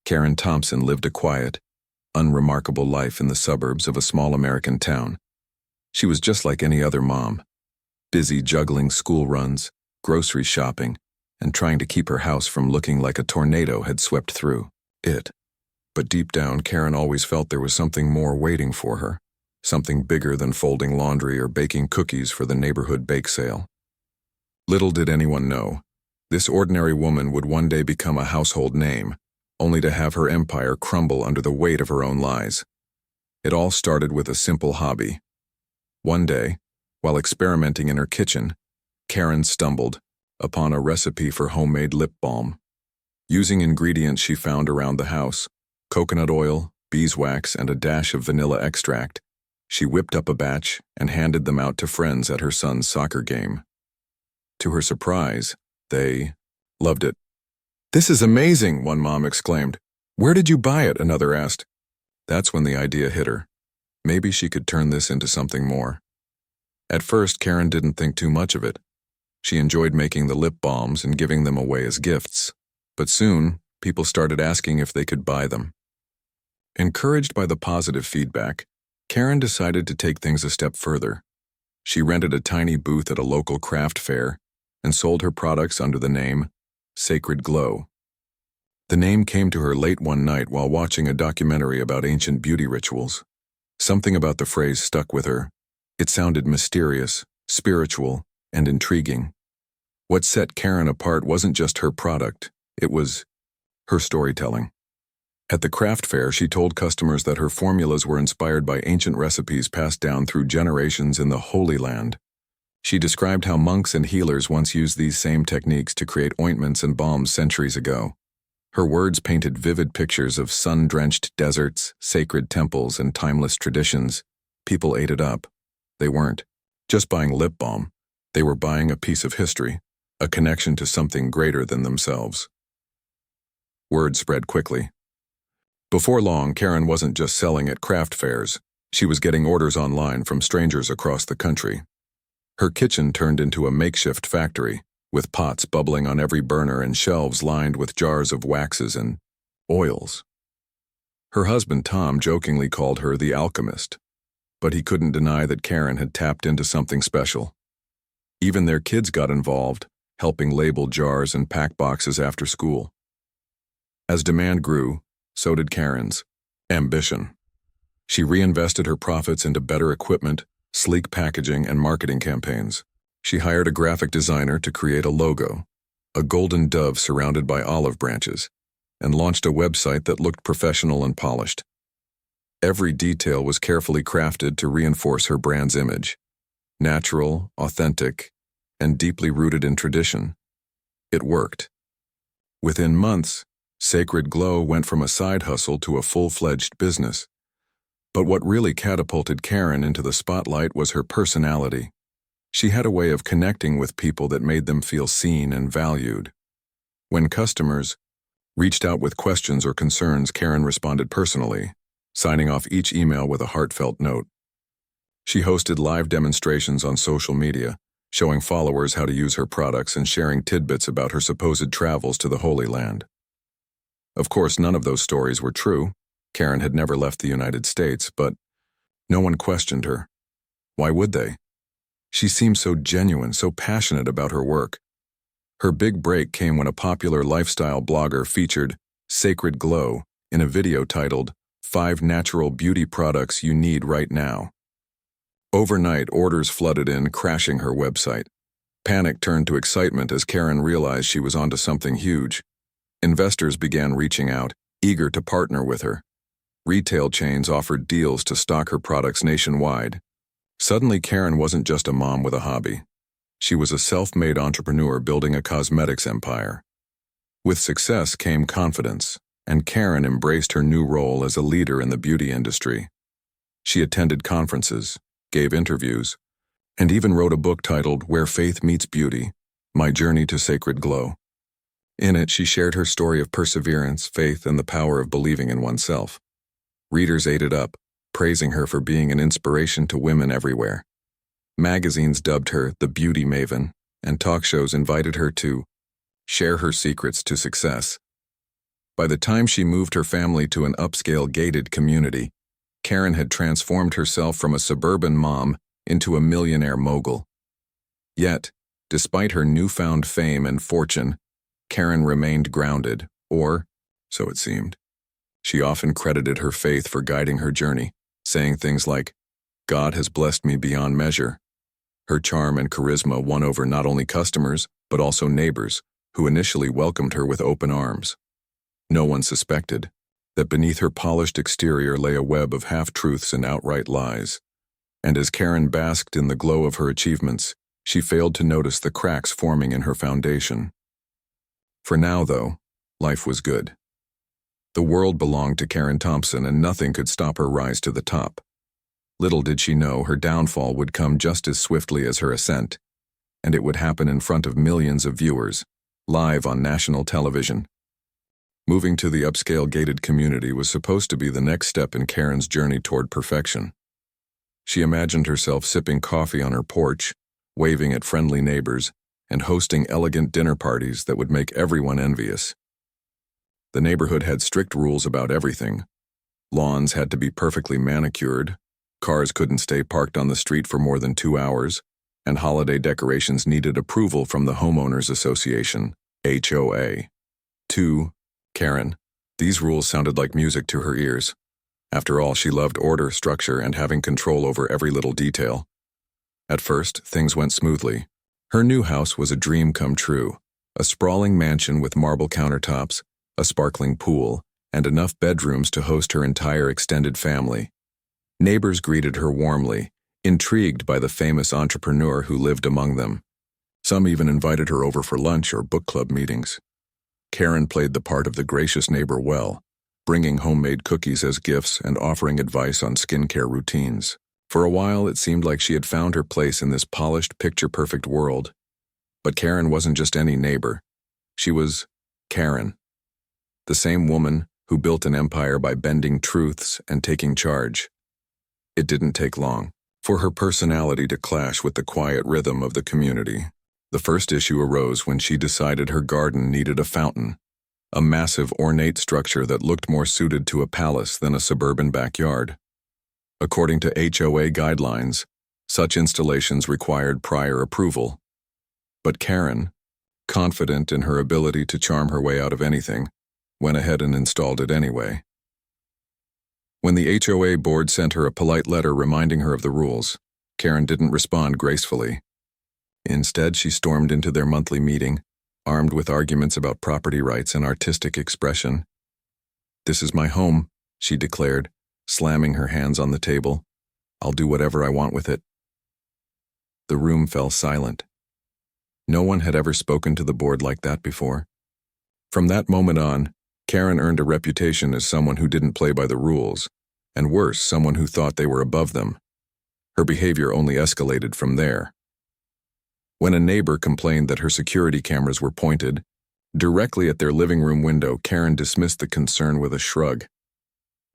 Karen Thompson lived a quiet, unremarkable life in the suburbs of a small American town. She was just like any other mom, busy juggling school runs, grocery shopping, and trying to keep her house from looking like a tornado had swept through it. But deep down, Karen always felt there was something more waiting for her, something bigger than folding laundry or baking cookies for the neighborhood bake sale. Little did anyone know, this ordinary woman would one day become a household name, only to have her empire crumble under the weight of her own lies. It all started with a simple hobby. One day, while experimenting in her kitchen, Karen stumbled upon a recipe for homemade lip balm. Using ingredients she found around the house, coconut oil, beeswax, and a dash of vanilla extract, she whipped up a batch and handed them out to friends at her son's soccer game. To her surprise, they loved it. "This is amazing," one mom exclaimed. "Where did you buy it?" another asked. That's when the idea hit her. Maybe she could turn this into something more. At first, Karen didn't think too much of it. She enjoyed making the lip balms and giving them away as gifts. But soon, people started asking if they could buy them. Encouraged by the positive feedback, Karen decided to take things a step further. She rented a tiny booth at a local craft fair and sold her products under the name Sacred Glow. The name came to her late one night while watching a documentary about ancient beauty rituals. Something about the phrase stuck with her. It sounded mysterious, spiritual, and intriguing. What set Karen apart wasn't just her product, it was her storytelling. At the craft fair, she told customers that her formulas were inspired by ancient recipes passed down through generations in the Holy Land. She described how monks and healers once used these same techniques to create ointments and balms centuries ago. Her words painted vivid pictures of sun-drenched deserts, sacred temples, and timeless traditions. People ate it up. They weren't just buying lip balm. They were buying a piece of history, a connection to something greater than themselves. Word spread quickly. Before long, Karen wasn't just selling at craft fairs. She was getting orders online from strangers across the country. Her kitchen turned into a makeshift factory, with pots bubbling on every burner and shelves lined with jars of waxes and oils. Her husband Tom jokingly called her the alchemist, but he couldn't deny that Karen had tapped into something special. Even their kids got involved, helping label jars and pack boxes after school. As demand grew, so did Karen's ambition. She reinvested her profits into better equipment, sleek packaging, and marketing campaigns. She hired a graphic designer to create a logo, a golden dove surrounded by olive branches, and launched a website that looked professional and polished. Every detail was carefully crafted to reinforce her brand's image. Natural, authentic, and deeply rooted in tradition. It worked. Within months, Sacred Glow went from a side hustle to a full-fledged business. But what really catapulted Karen into the spotlight was her personality. She had a way of connecting with people that made them feel seen and valued. When customers reached out with questions or concerns, Karen responded personally, signing off each email with a heartfelt note. She hosted live demonstrations on social media, showing followers how to use her products and sharing tidbits about her supposed travels to the Holy Land. Of course, none of those stories were true. Karen had never left the United States, but no one questioned her. Why would they? She seemed so genuine, so passionate about her work. Her big break came when a popular lifestyle blogger featured Sacred Glow in a video titled 5 Natural Beauty Products You Need Right Now. Overnight, orders flooded in, crashing her website. Panic turned to excitement as Karen realized she was onto something huge. Investors began reaching out, eager to partner with her. Retail chains offered deals to stock her products nationwide. Suddenly, Karen wasn't just a mom with a hobby. She was a self-made entrepreneur building a cosmetics empire. With success came confidence, and Karen embraced her new role as a leader in the beauty industry. She attended conferences, gave interviews, and even wrote a book titled Where Faith Meets Beauty, My Journey to Sacred Glow. In it, she shared her story of perseverance, faith, and the power of believing in oneself. Readers ate it up, praising her for being an inspiration to women everywhere. Magazines dubbed her the beauty maven, and talk shows invited her to share her secrets to success. By the time she moved her family to an upscale gated community, Karen had transformed herself from a suburban mom into a millionaire mogul. Yet, despite her newfound fame and fortune, Karen remained grounded, or so it seemed. She often credited her faith for guiding her journey, saying things like, "God has blessed me beyond measure." Her charm and charisma won over not only customers, but also neighbors, who initially welcomed her with open arms. No one suspected that beneath her polished exterior lay a web of half-truths and outright lies. And as Karen basked in the glow of her achievements, she failed to notice the cracks forming in her foundation. For now, though, life was good. The world belonged to Karen Thompson, and nothing could stop her rise to the top. Little did she know her downfall would come just as swiftly as her ascent, and it would happen in front of millions of viewers, live on national television. Moving to the upscale gated community was supposed to be the next step in Karen's journey toward perfection. She imagined herself sipping coffee on her porch, waving at friendly neighbors, and hosting elegant dinner parties that would make everyone envious. The neighborhood had strict rules about everything. Lawns had to be perfectly manicured, cars couldn't stay parked on the street for more than 2 hours, and holiday decorations needed approval from the Homeowners Association, HOA. To Karen, these rules sounded like music to her ears. After all, she loved order, structure, and having control over every little detail. At first, things went smoothly. Her new house was a dream come true, a sprawling mansion with marble countertops, a sparkling pool, and enough bedrooms to host her entire extended family. Neighbors greeted her warmly, intrigued by the famous entrepreneur who lived among them. Some even invited her over for lunch or book club meetings. Karen played the part of the gracious neighbor well, bringing homemade cookies as gifts and offering advice on skincare routines. For a while, it seemed like she had found her place in this polished, picture-perfect world. But Karen wasn't just any neighbor. She was Karen, the same woman who built an empire by bending truths and taking charge. It didn't take long for her personality to clash with the quiet rhythm of the community. The first issue arose when she decided her garden needed a fountain, a massive ornate structure that looked more suited to a palace than a suburban backyard. According to HOA guidelines, such installations required prior approval. But Karen, confident in her ability to charm her way out of anything, went ahead and installed it anyway. When the HOA board sent her a polite letter reminding her of the rules, Karen didn't respond gracefully. Instead, she stormed into their monthly meeting, armed with arguments about property rights and artistic expression. "This is my home," she declared, slamming her hands on the table. "I'll do whatever I want with it." The room fell silent. No one had ever spoken to the board like that before. From that moment on, Karen earned a reputation as someone who didn't play by the rules, and worse, someone who thought they were above them. Her behavior only escalated from there. When a neighbor complained that her security cameras were pointed directly at their living room window, Karen dismissed the concern with a shrug.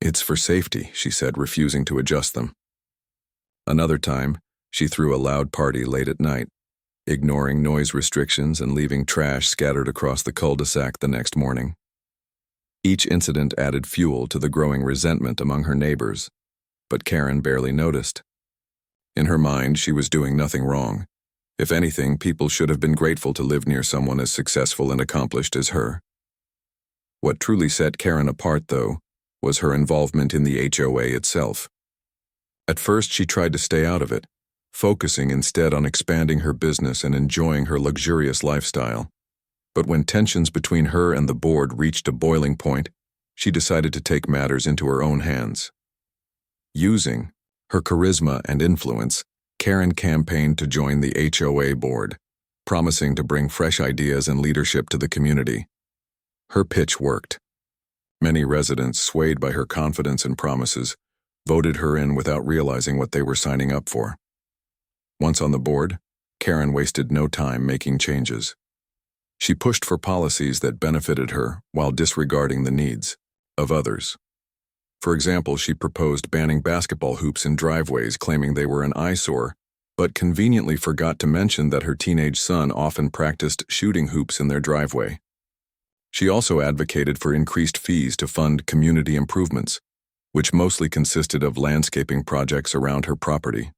"It's for safety," she said, refusing to adjust them. Another time, she threw a loud party late at night, ignoring noise restrictions and leaving trash scattered across the cul-de-sac the next morning. Each incident added fuel to the growing resentment among her neighbors, but Karen barely noticed. In her mind, she was doing nothing wrong. If anything, people should have been grateful to live near someone as successful and accomplished as her. What truly set Karen apart, though, was her involvement in the HOA itself. At first, she tried to stay out of it, focusing instead on expanding her business and enjoying her luxurious lifestyle. But when tensions between her and the board reached a boiling point, she decided to take matters into her own hands. Using her charisma and influence, Karen campaigned to join the HOA board, promising to bring fresh ideas and leadership to the community. Her pitch worked. Many residents, swayed by her confidence and promises, voted her in without realizing what they were signing up for. Once on the board, Karen wasted no time making changes. She pushed for policies that benefited her while disregarding the needs of others. For example, she proposed banning basketball hoops in driveways, claiming they were an eyesore, but conveniently forgot to mention that her teenage son often practiced shooting hoops in their driveway. She also advocated for increased fees to fund community improvements, which mostly consisted of landscaping projects around her property.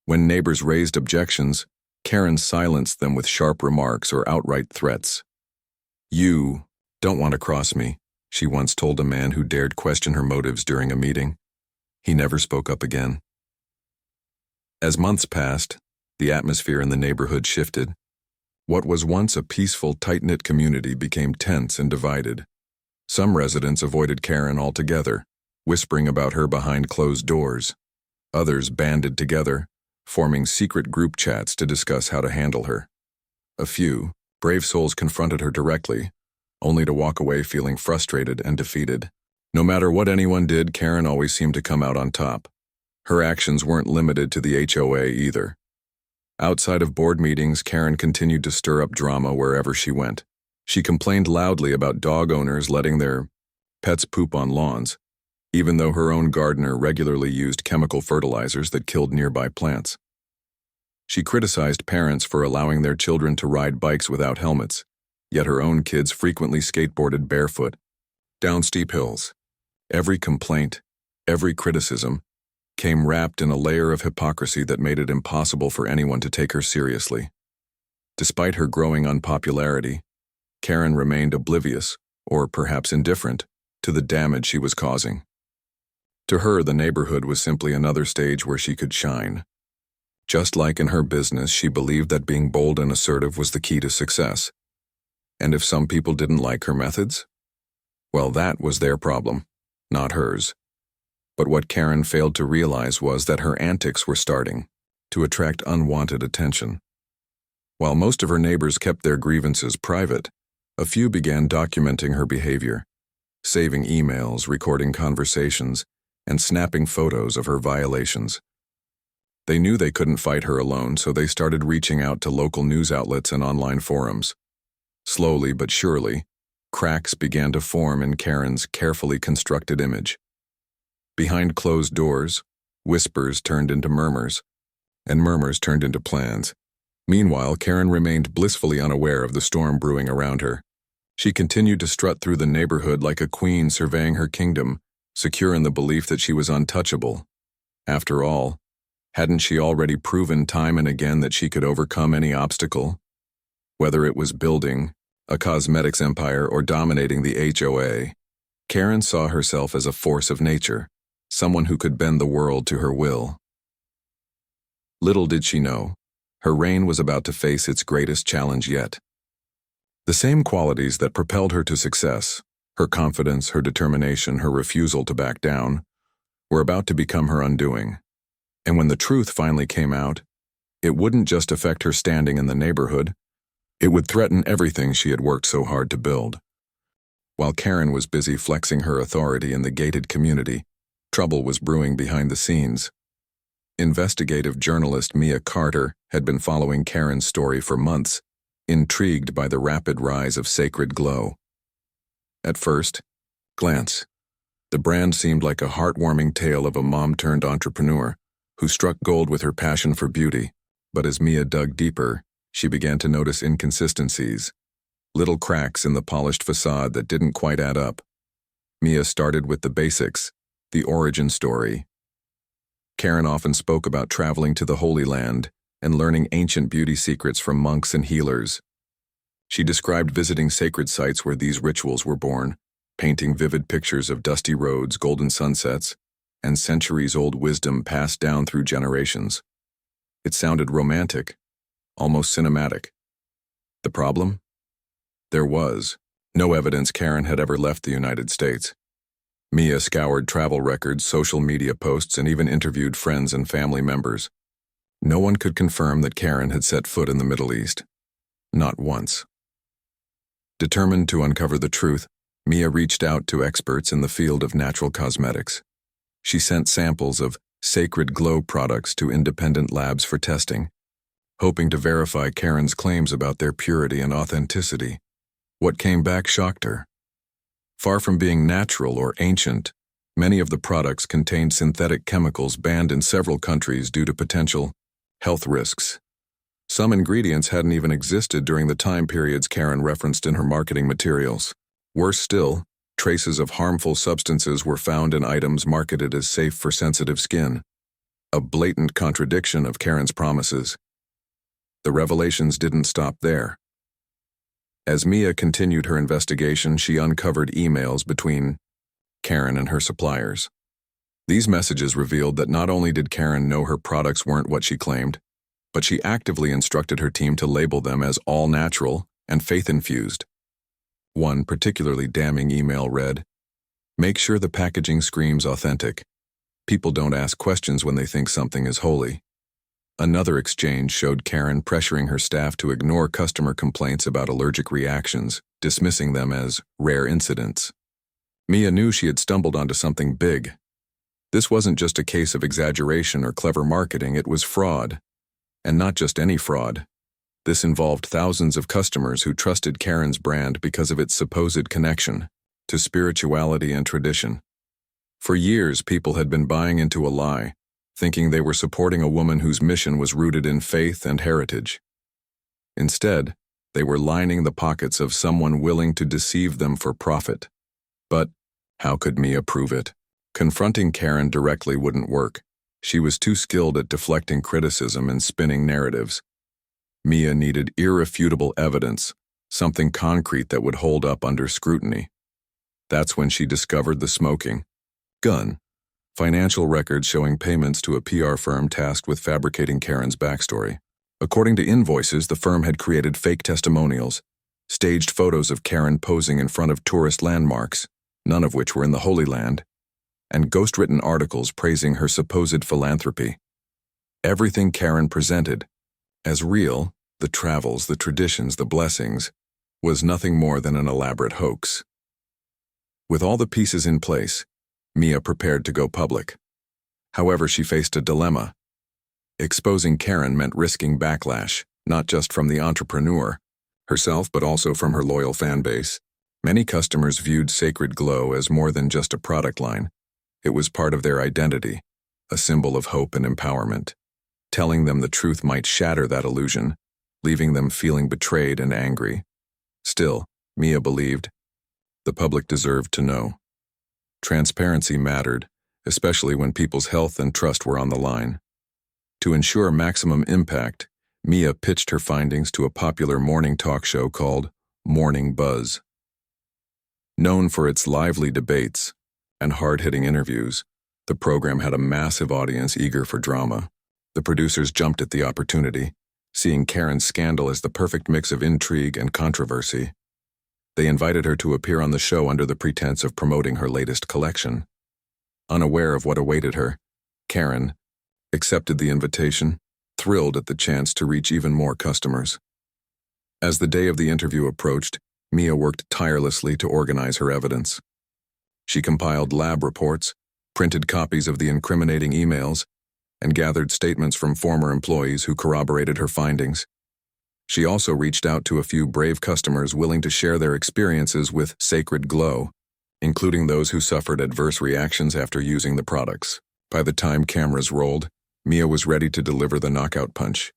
When neighbors raised objections, Karen silenced them with sharp remarks or outright threats. "You don't want to cross me," she once told a man who dared question her motives during a meeting. He never spoke up again. As months passed, the atmosphere in the neighborhood shifted. What was once a peaceful, tight-knit community became tense and divided. Some residents avoided Karen altogether, whispering about her behind closed doors. Others banded together, forming secret group chats to discuss how to handle her. A few, brave souls confronted her directly, only to walk away feeling frustrated and defeated. No matter what anyone did, Karen always seemed to come out on top. Her actions weren't limited to the HOA either. Outside of board meetings, Karen continued to stir up drama wherever she went. She complained loudly about dog owners letting their pets poop on lawns, even though her own gardener regularly used chemical fertilizers that killed nearby plants. She criticized parents for allowing their children to ride bikes without helmets, yet her own kids frequently skateboarded barefoot down steep hills. Every complaint, every criticism, came wrapped in a layer of hypocrisy that made it impossible for anyone to take her seriously. Despite her growing unpopularity, Karen remained oblivious, or perhaps indifferent, to the damage she was causing. To her, the neighborhood was simply another stage where she could shine. Just like in her business, she believed that being bold and assertive was the key to success. And if some people didn't like her methods, well, that was their problem, not hers. But what Karen failed to realize was that her antics were starting to attract unwanted attention. While most of her neighbors kept their grievances private, a few began documenting her behavior, saving emails, recording conversations, and snapping photos of her violations. They knew they couldn't fight her alone, so they started reaching out to local news outlets and online forums. Slowly but surely, cracks began to form in Karen's carefully constructed image. Behind closed doors, whispers turned into murmurs, and murmurs turned into plans. Meanwhile, Karen remained blissfully unaware of the storm brewing around her. She continued to strut through the neighborhood like a queen surveying her kingdom, secure in the belief that she was untouchable. After all, hadn't she already proven time and again that she could overcome any obstacle? Whether it was building a cosmetics empire or dominating the HOA, Karen saw herself as a force of nature, someone who could bend the world to her will. Little did she know, her reign was about to face its greatest challenge yet. The same qualities that propelled her to success, her confidence, her determination, her refusal to back down, were about to become her undoing. And when the truth finally came out, it wouldn't just affect her standing in the neighborhood, it would threaten everything she had worked so hard to build. While Karen was busy flexing her authority in the gated community, trouble was brewing behind the scenes. Investigative journalist Mia Carter had been following Karen's story for months, intrigued by the rapid rise of Sacred Glow. At first glance, the brand seemed like a heartwarming tale of a mom-turned-entrepreneur who struck gold with her passion for beauty, but as Mia dug deeper, she began to notice inconsistencies, little cracks in the polished facade that didn't quite add up. Mia started with the basics, the origin story. Karen often spoke about traveling to the Holy Land and learning ancient beauty secrets from monks and healers. She described visiting sacred sites where these rituals were born, painting vivid pictures of dusty roads, golden sunsets, and centuries-old wisdom passed down through generations. It sounded romantic, almost cinematic. The problem? There was no evidence Karen had ever left the United States. Mia scoured travel records, social media posts, and even interviewed friends and family members. No one could confirm that Karen had set foot in the Middle East. Not once. Determined to uncover the truth, Mia reached out to experts in the field of natural cosmetics. She sent samples of Sacred Glow products to independent labs for testing, hoping to verify Karen's claims about their purity and authenticity. What came back shocked her. Far from being natural or ancient, many of the products contained synthetic chemicals banned in several countries due to potential health risks. Some ingredients hadn't even existed during the time periods Karen referenced in her marketing materials. Worse still, traces of harmful substances were found in items marketed as safe for sensitive skin. A blatant contradiction of Karen's promises. The revelations didn't stop there. As Mia continued her investigation, she uncovered emails between Karen and her suppliers. These messages revealed that not only did Karen know her products weren't what she claimed, but she actively instructed her team to label them as all-natural and faith-infused. One particularly damning email read, "Make sure the packaging screams authentic. People don't ask questions when they think something is holy." Another exchange showed Karen pressuring her staff to ignore customer complaints about allergic reactions, dismissing them as rare incidents. Mia knew she had stumbled onto something big. This wasn't just a case of exaggeration or clever marketing, it was fraud. And not just any fraud. This involved thousands of customers who trusted Karen's brand because of its supposed connection to spirituality and tradition. For years, people had been buying into a lie, thinking they were supporting a woman whose mission was rooted in faith and heritage. Instead, they were lining the pockets of someone willing to deceive them for profit. But how could Mia prove it? Confronting Karen directly wouldn't work. She was too skilled at deflecting criticism and spinning narratives. Mia needed irrefutable evidence, something concrete that would hold up under scrutiny. That's when she discovered the smoking gun. Financial records showing payments to a PR firm tasked with fabricating Karen's backstory. According to invoices, the firm had created fake testimonials, staged photos of Karen posing in front of tourist landmarks, none of which were in the Holy Land, and ghost-written articles praising her supposed philanthropy. Everything Karen presented, as real, the travels, the traditions, the blessings, was nothing more than an elaborate hoax. With all the pieces in place, Mia prepared to go public. However, she faced a dilemma. Exposing Karen meant risking backlash, not just from the entrepreneur herself, but also from her loyal fan base. Many customers viewed Sacred Glow as more than just a product line. It was part of their identity, a symbol of hope and empowerment. Telling them the truth might shatter that illusion, leaving them feeling betrayed and angry. Still, Mia believed the public deserved to know. Transparency mattered, especially when people's health and trust were on the line. To ensure maximum impact, Mia pitched her findings to a popular morning talk show called Morning Buzz. Known for its lively debates and hard-hitting interviews, the program had a massive audience eager for drama. The producers jumped at the opportunity, seeing Karen's scandal as the perfect mix of intrigue and controversy. They invited her to appear on the show under the pretense of promoting her latest collection. Unaware of what awaited her, Karen accepted the invitation, thrilled at the chance to reach even more customers. As the day of the interview approached, Mia worked tirelessly to organize her evidence. She compiled lab reports, printed copies of the incriminating emails, and gathered statements from former employees who corroborated her findings. She also reached out to a few brave customers willing to share their experiences with Sacred Glow, including those who suffered adverse reactions after using the products. By the time cameras rolled, Mia was ready to deliver the knockout punch.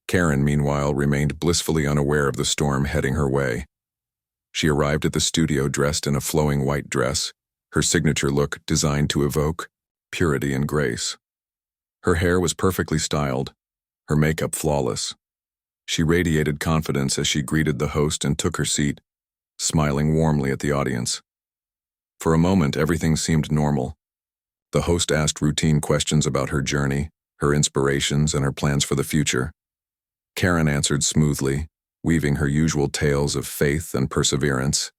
Karen, meanwhile, remained blissfully unaware of the storm heading her way. She arrived at the studio dressed in a flowing white dress, her signature look designed to evoke purity and grace. Her hair was perfectly styled, her makeup flawless. She radiated confidence as she greeted the host and took her seat, smiling warmly at the audience. For a moment, everything seemed normal. The host asked routine questions about her journey, her inspirations, and her plans for the future. Karen answered smoothly, weaving her usual tales of faith and perseverance.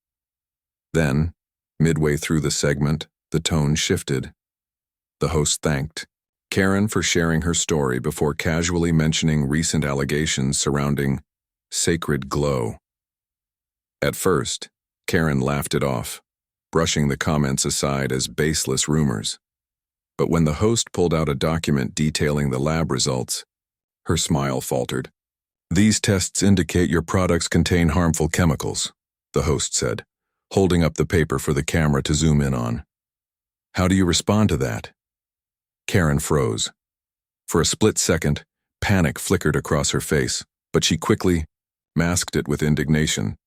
Then, midway through the segment, the tone shifted. The host thanked Karen for sharing her story before casually mentioning recent allegations surrounding Sacred Glow. At first, Karen laughed it off, brushing the comments aside as baseless rumors. But when the host pulled out a document detailing the lab results, her smile faltered. "These tests indicate your products contain harmful chemicals," the host said, holding up the paper for the camera to zoom in on. "How do you respond to that?" Karen froze. For a split second, Panic flickered across her face, but she quickly masked it with indignation.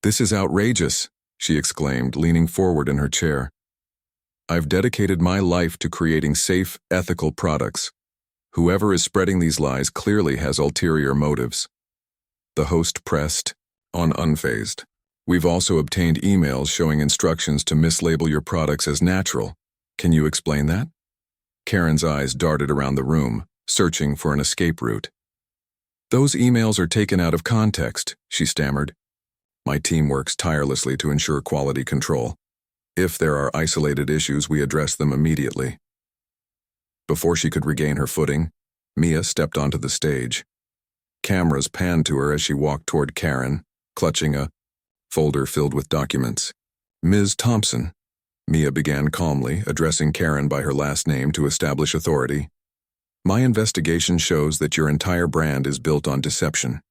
"This is outrageous," she exclaimed, leaning forward in her chair. "I've dedicated my life to creating safe, ethical products. Whoever is spreading these lies clearly has ulterior motives." The host pressed on, unfazed. "We've also obtained emails showing instructions to mislabel your products as natural. Can you explain that?" Karen's eyes darted around the room, searching for an escape route. "Those emails are taken out of context," she stammered. "My team works tirelessly to ensure quality control. If there are isolated issues, we address them immediately." Before she could regain her footing, Mia stepped onto the stage. Cameras panned to her as she walked toward Karen, clutching a folder filled with documents. "Ms. Thompson," Mia began calmly, addressing Karen by her last name to establish authority. "My investigation shows that your entire brand is built on deception.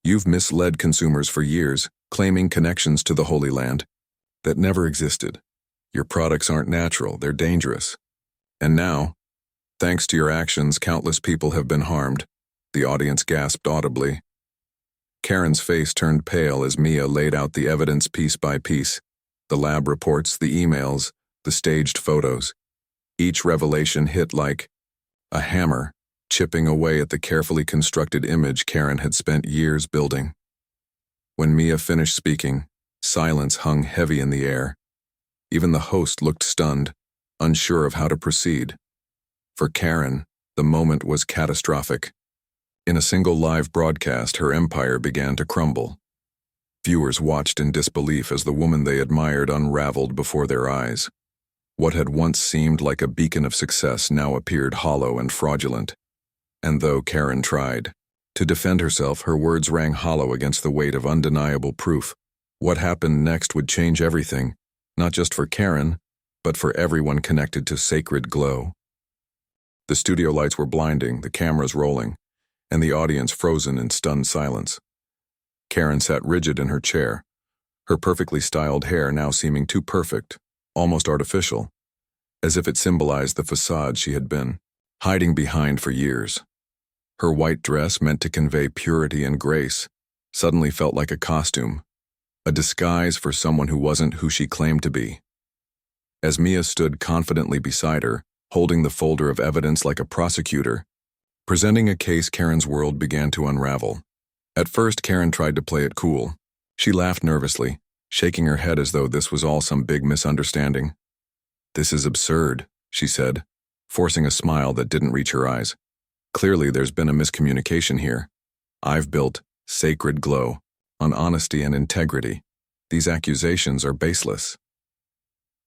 You've misled consumers for years, claiming connections to the Holy Land that never existed. Your products aren't natural, they're dangerous. And now, thanks to your actions, countless people have been harmed." The audience gasped audibly. Karen's face turned pale as Mia laid out the evidence piece by piece. The lab reports, the emails, the staged photos. Each revelation hit like a hammer, chipping away at the carefully constructed image Karen had spent years building. When Mia finished speaking, silence hung heavy in the air. Even the host looked stunned, unsure of how to proceed. For Karen, the moment was catastrophic. In a single live broadcast, her empire began to crumble. Viewers watched in disbelief as the woman they admired unraveled before their eyes. What had once seemed like a beacon of success now appeared hollow and fraudulent. And though Karen tried to defend herself, her words rang hollow against the weight of undeniable proof. What happened next would change everything, not just for Karen, but for everyone connected to Sacred Glow. The studio lights were blinding, the cameras rolling, and the audience frozen in stunned silence. Karen sat rigid in her chair, her perfectly styled hair now seeming too perfect, almost artificial, as if it symbolized the facade she had been hiding behind for years. Her white dress, meant to convey purity and grace, suddenly felt like a costume, a disguise for someone who wasn't who she claimed to be. As Mia stood confidently beside her, holding the folder of evidence like a prosecutor, presenting a case, Karen's world began to unravel. At first, Karen tried to play it cool. She laughed nervously, shaking her head as though this was all some big misunderstanding. "This is absurd," she said, forcing a smile that didn't reach her eyes. "Clearly, there's been a miscommunication here. I've built Sacred Glow on honesty and integrity. These accusations are baseless."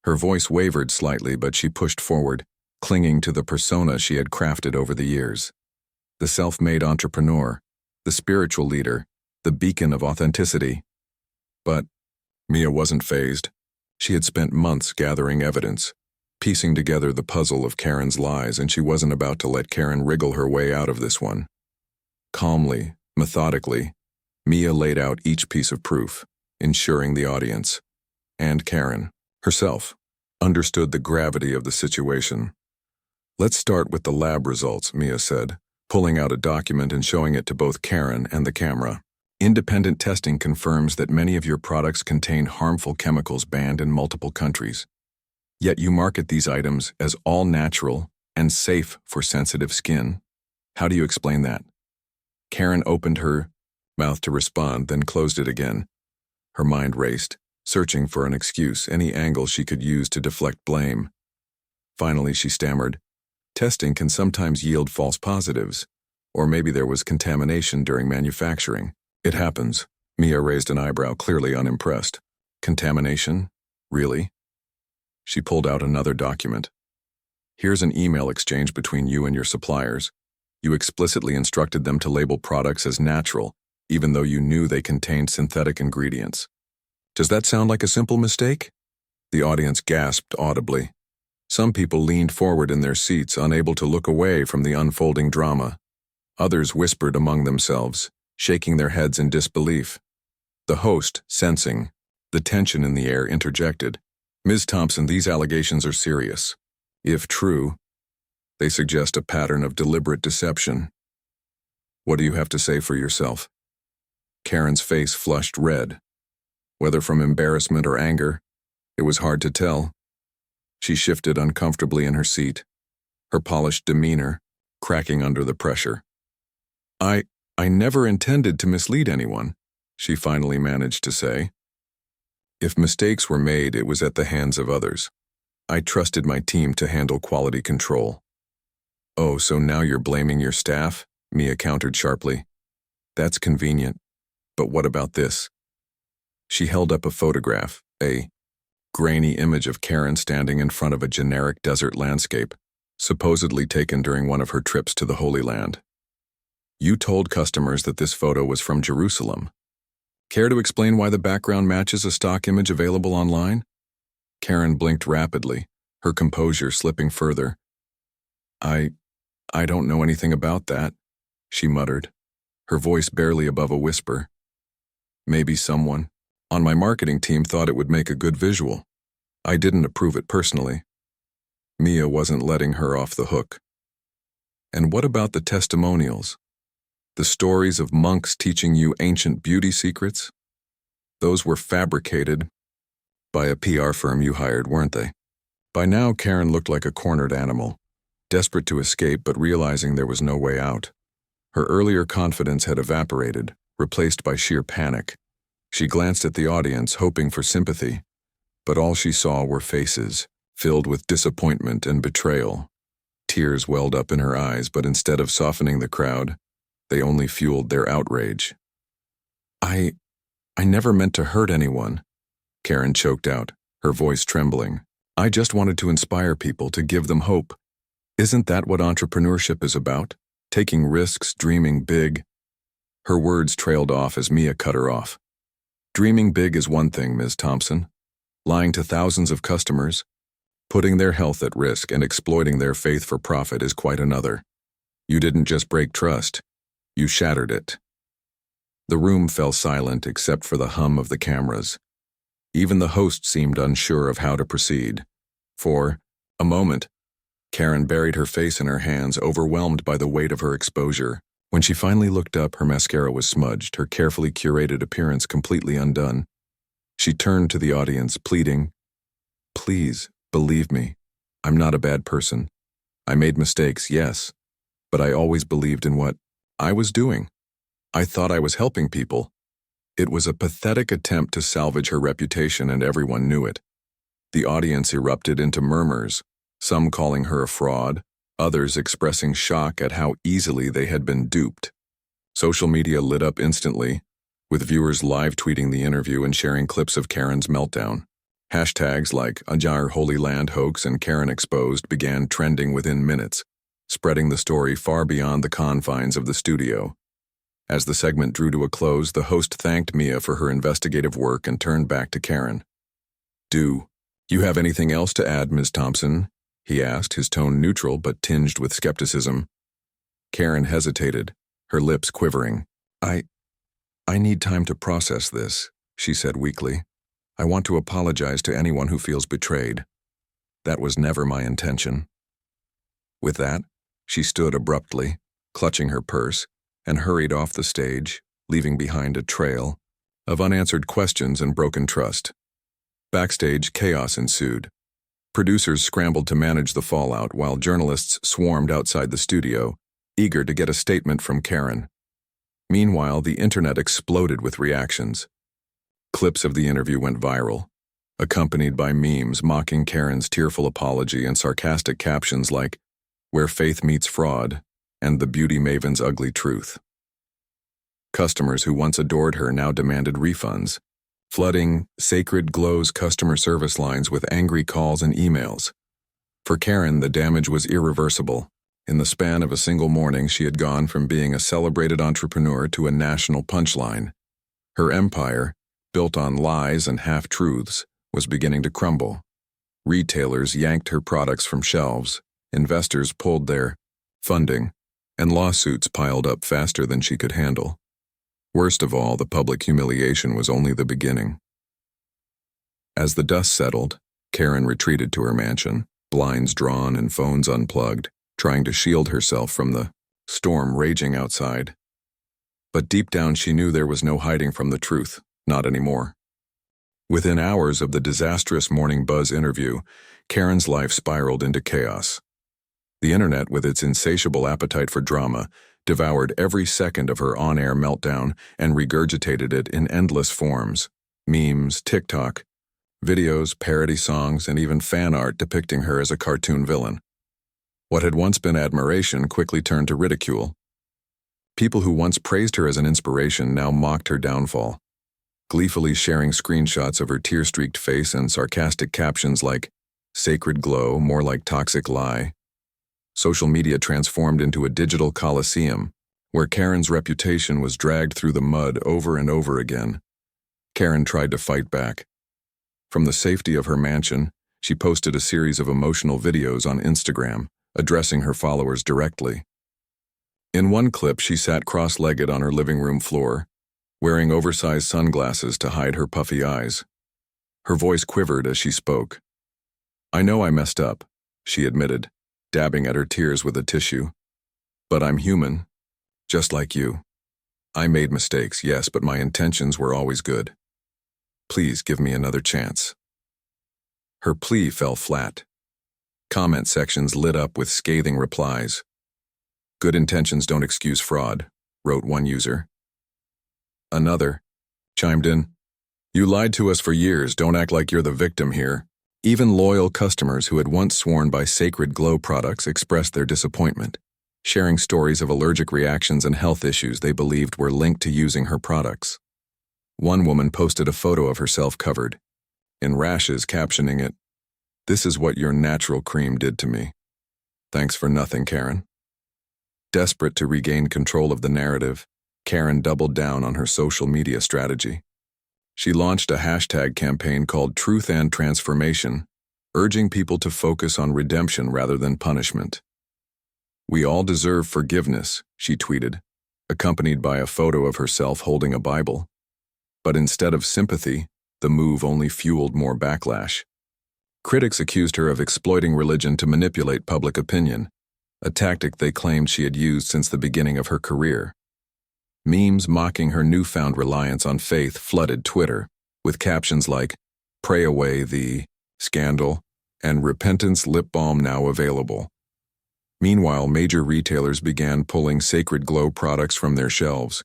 Her voice wavered slightly, but she pushed forward, clinging to the persona she had crafted over the years. The self-made entrepreneur, the spiritual leader, the beacon of authenticity. But Mia wasn't fazed. She had spent months gathering evidence, piecing together the puzzle of Karen's lies, and she wasn't about to let Karen wriggle her way out of this one. Calmly, methodically, Mia laid out each piece of proof, ensuring the audience, and Karen herself, understood the gravity of the situation. "Let's start with the lab results," Mia said, pulling out a document and showing it to both Karen and the camera. "Independent testing confirms that many of your products contain harmful chemicals banned in multiple countries. Yet you market these items as all natural and safe for sensitive skin. How do you explain that?" Karen opened her mouth to respond, then closed it again. Her mind raced, searching for an excuse, any angle she could use to deflect blame. Finally, she stammered, "Testing can sometimes yield false positives, or maybe there was contamination during manufacturing." "It happens." Mia raised an eyebrow, clearly unimpressed. "Contamination? Really?" She pulled out another document. "Here's an email exchange between you and your suppliers. You explicitly instructed them to label products as natural, even though you knew they contained synthetic ingredients. Does that sound like a simple mistake?" The audience gasped audibly. Some people leaned forward in their seats, unable to look away from the unfolding drama. Others whispered among themselves, shaking their heads in disbelief. The host, sensing the tension in the air, interjected, "Ms. Thompson, these allegations are serious. If true, they suggest a pattern of deliberate deception. What do you have to say for yourself? Karen's face flushed red. Whether from embarrassment or anger, it was hard to tell. She shifted uncomfortably in her seat, her polished demeanor cracking under the pressure. I never intended to mislead anyone, she finally managed to say. If mistakes were made, it was at the hands of others. I trusted my team to handle quality control. Oh, so now you're blaming your staff? Mia countered sharply. That's convenient. But what about this? She held up a photograph, a grainy image of Karen standing in front of a generic desert landscape, supposedly taken during one of her trips to the Holy Land. You told customers that this photo was from Jerusalem. Care to explain why the background matches a stock image available online? Karen blinked rapidly, her composure slipping further. I don't know anything about that, she muttered, her voice barely above a whisper. Maybe someone on my marketing team thought it would make a good visual. I didn't approve it personally. Mia wasn't letting her off the hook. And what about the testimonials? The stories of monks teaching you ancient beauty secrets? Those were fabricated by a PR firm you hired, weren't they? By now, Karen looked like a cornered animal, desperate to escape but realizing there was no way out. Her earlier confidence had evaporated, replaced by sheer panic. She glanced at the audience, hoping for sympathy, but all she saw were faces, filled with disappointment and betrayal. Tears welled up in her eyes, but instead of softening the crowd, they only fueled their outrage. I never meant to hurt anyone, Karen choked out, her voice trembling. I just wanted to inspire people, to give them hope. Isn't that what entrepreneurship is about? Taking risks, dreaming big. Her words trailed off as Mia cut her off. Dreaming big is one thing, Ms. Thompson. Lying to thousands of customers, putting their health at risk and exploiting their faith for profit is quite another. You didn't just break trust, you shattered it. The room fell silent except for the hum of the cameras. Even the host seemed unsure of how to proceed. For a moment, Karen buried her face in her hands, overwhelmed by the weight of her exposure. When she finally looked up, her mascara was smudged, her carefully curated appearance completely undone. She turned to the audience, pleading, "Please, believe me. I'm not a bad person. I made mistakes, yes, but I always believed in what I was doing. I thought I was helping people." It was a pathetic attempt to salvage her reputation, and everyone knew it. The audience erupted into murmurs, some calling her a fraud, others expressing shock at how easily they had been duped. Social media lit up instantly, with viewers live tweeting the interview and sharing clips of Karen's meltdown. Hashtags like Ajar Holy Land hoax and Karen exposed began trending within minutes, spreading the story far beyond the confines of the studio. As the segment drew to a close, the host thanked Mia for her investigative work and turned back to Karen. "Do you have anything else to add, Ms. Thompson?" he asked, his tone neutral but tinged with skepticism. Karen hesitated, her lips quivering. I need time to process this," she said weakly. "I want to apologize to anyone who feels betrayed. That was never my intention." With that, she stood abruptly, clutching her purse, and hurried off the stage, leaving behind a trail of unanswered questions and broken trust. Backstage, chaos ensued. Producers scrambled to manage the fallout while journalists swarmed outside the studio, eager to get a statement from Karen. Meanwhile, the internet exploded with reactions. Clips of the interview went viral, accompanied by memes mocking Karen's tearful apology and sarcastic captions like, "Where faith meets fraud," and "The beauty maven's ugly truth." Customers who once adored her now demanded refunds, flooding Sacred Glow's customer service lines with angry calls and emails. For Karen, the damage was irreversible. In the span of a single morning, she had gone from being a celebrated entrepreneur to a national punchline. Her empire, built on lies and half-truths, was beginning to crumble. Retailers yanked her products from shelves, investors pulled their funding, and lawsuits piled up faster than she could handle. Worst of all, the public humiliation was only the beginning. As the dust settled, Karen retreated to her mansion, blinds drawn and phones unplugged, trying to shield herself from the storm raging outside. But deep down she knew there was no hiding from the truth, not anymore. Within hours of the disastrous Morning Buzz interview, Karen's life spiraled into chaos. The internet, with its insatiable appetite for drama, devoured every second of her on-air meltdown and regurgitated it in endless forms: memes, TikTok, videos, parody songs, and even fan art depicting her as a cartoon villain. What had once been admiration quickly turned to ridicule. People who once praised her as an inspiration now mocked her downfall, gleefully sharing screenshots of her tear-streaked face and sarcastic captions like, "Sacred glow, more like toxic lie." Social media transformed into a digital coliseum, where Karen's reputation was dragged through the mud over and over again. Karen tried to fight back. From the safety of her mansion, she posted a series of emotional videos on Instagram, addressing her followers directly. In one clip, she sat cross-legged on her living room floor, wearing oversized sunglasses to hide her puffy eyes. Her voice quivered as she spoke. "I know I messed up," she admitted, dabbing at her tears with a tissue. "But I'm human, just like you. I made mistakes, yes, but my intentions were always good. Please give me another chance." Her plea fell flat. Comment sections lit up with scathing replies. "Good intentions don't excuse fraud," wrote one user. Another chimed in, "You lied to us for years, don't act like you're the victim here." Even loyal customers who had once sworn by Sacred Glow products expressed their disappointment, sharing stories of allergic reactions and health issues they believed were linked to using her products. One woman posted a photo of herself covered in rashes, captioning it, "This is what your natural cream did to me. Thanks for nothing, Karen." Desperate to regain control of the narrative, Karen doubled down on her social media strategy. She launched a hashtag campaign called Truth and Transformation, urging people to focus on redemption rather than punishment. "We all deserve forgiveness," she tweeted, accompanied by a photo of herself holding a Bible. But instead of sympathy, the move only fueled more backlash. Critics accused her of exploiting religion to manipulate public opinion, a tactic they claimed she had used since the beginning of her career. Memes mocking her newfound reliance on faith flooded Twitter, with captions like, "Pray away the scandal," and "Repentance lip balm now available." Meanwhile, major retailers began pulling Sacred Glow products from their shelves.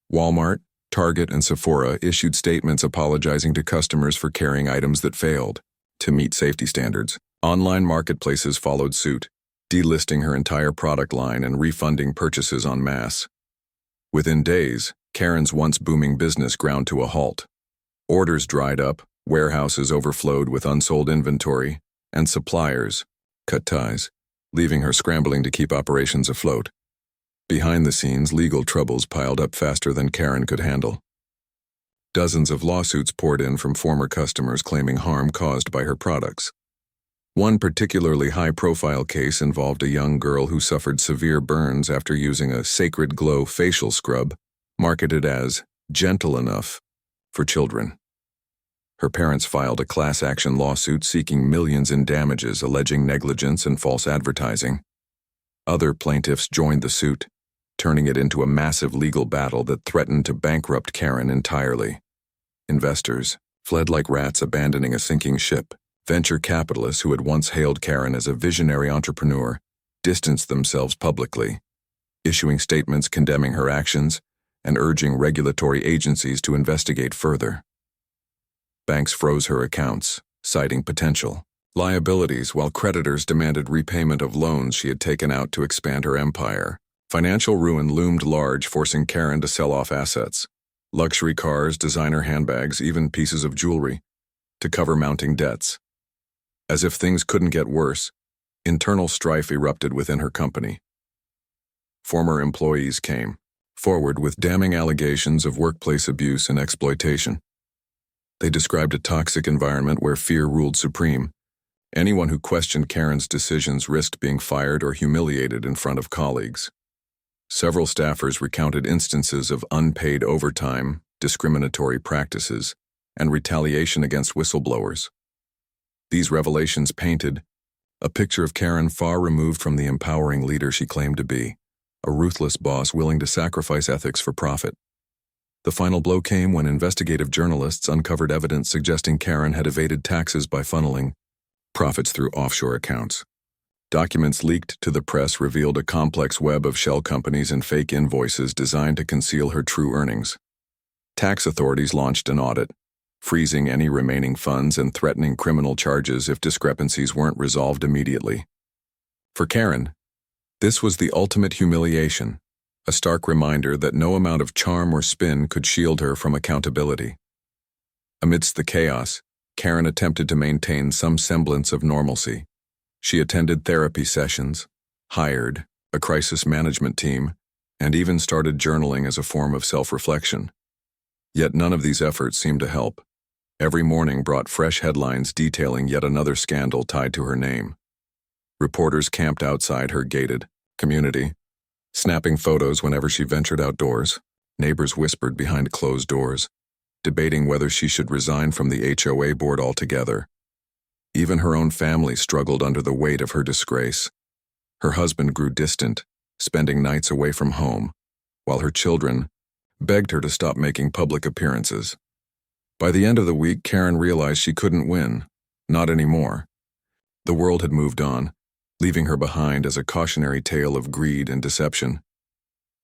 Walmart, Target, and Sephora issued statements apologizing to customers for carrying items that failed to meet safety standards. Online marketplaces followed suit, delisting her entire product line and refunding purchases en masse. Within days, Karen's once booming business ground to a halt. Orders dried up, warehouses overflowed with unsold inventory, and suppliers cut ties, leaving her scrambling to keep operations afloat. Behind the scenes, legal troubles piled up faster than Karen could handle. Dozens of lawsuits poured in from former customers claiming harm caused by her products. One particularly high-profile case involved a young girl who suffered severe burns after using a Sacred Glow facial scrub, marketed as gentle enough for children. Her parents filed a class-action lawsuit seeking millions in damages, alleging negligence and false advertising. Other plaintiffs joined the suit, turning it into a massive legal battle that threatened to bankrupt Karen entirely. Investors fled like rats abandoning a sinking ship. Venture capitalists who had once hailed Karen as a visionary entrepreneur distanced themselves publicly, issuing statements condemning her actions and urging regulatory agencies to investigate further. Banks froze her accounts, citing potential liabilities, while creditors demanded repayment of loans she had taken out to expand her empire. Financial ruin loomed large, forcing Karen to sell off assets, luxury cars, designer handbags, even pieces of jewelry, to cover mounting debts. As if things couldn't get worse, internal strife erupted within her company. Former employees came forward with damning allegations of workplace abuse and exploitation. They described a toxic environment where fear ruled supreme. Anyone who questioned Karen's decisions risked being fired or humiliated in front of colleagues. Several staffers recounted instances of unpaid overtime, discriminatory practices, and retaliation against whistleblowers. These revelations painted a picture of Karen far removed from the empowering leader she claimed to be. a ruthless boss willing to sacrifice ethics for profit. The final blow came when investigative journalists uncovered evidence suggesting Karen had evaded taxes by funneling profits through offshore accounts. Documents leaked to the press revealed a complex web of shell companies and fake invoices designed to conceal her true earnings. Tax authorities launched an audit, freezing any remaining funds and threatening criminal charges if discrepancies weren't resolved immediately. For Karen, this was the ultimate humiliation, a stark reminder that no amount of charm or spin could shield her from accountability. Amidst the chaos, Karen attempted to maintain some semblance of normalcy. She attended therapy sessions, hired a crisis management team, and even started journaling as a form of self-reflection. Yet none of these efforts seemed to help. Every morning brought fresh headlines detailing yet another scandal tied to her name. Reporters camped outside her gated community, snapping photos whenever she ventured outdoors. Neighbors whispered behind closed doors, debating whether she should resign from the HOA board altogether. Even her own family struggled under the weight of her disgrace. Her husband grew distant, spending nights away from home, while her children begged her to stop making public appearances. By the end of the week, Karen realized she couldn't win. Not anymore. The world had moved on, leaving her behind as a cautionary tale of greed and deception.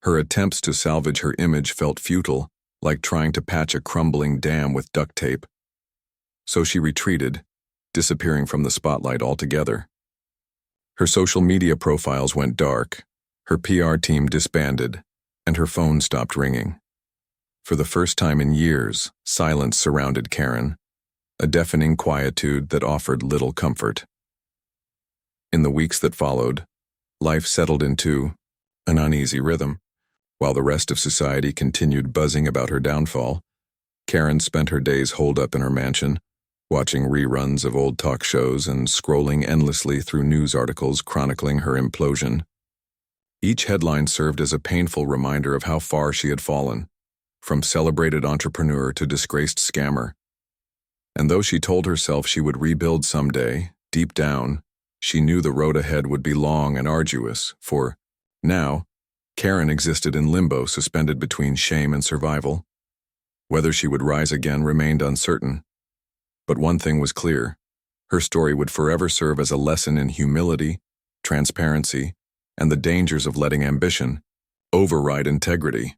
Her attempts to salvage her image felt futile, like trying to patch a crumbling dam with duct tape. So she retreated, disappearing from the spotlight altogether. Her social media profiles went dark, her PR team disbanded, and her phone stopped ringing. For the first time in years, silence surrounded Karen, a deafening quietude that offered little comfort. In the weeks that followed, life settled into an uneasy rhythm. While the rest of society continued buzzing about her downfall, Karen spent her days holed up in her mansion, watching reruns of old talk shows and scrolling endlessly through news articles chronicling her implosion. Each headline served as a painful reminder of how far she had fallen, from celebrated entrepreneur to disgraced scammer. And though she told herself she would rebuild someday, deep down, she knew the road ahead would be long and arduous, for now, Karen existed in limbo, suspended between shame and survival. Whether she would rise again remained uncertain. But one thing was clear: her story would forever serve as a lesson in humility, transparency, and the dangers of letting ambition override integrity.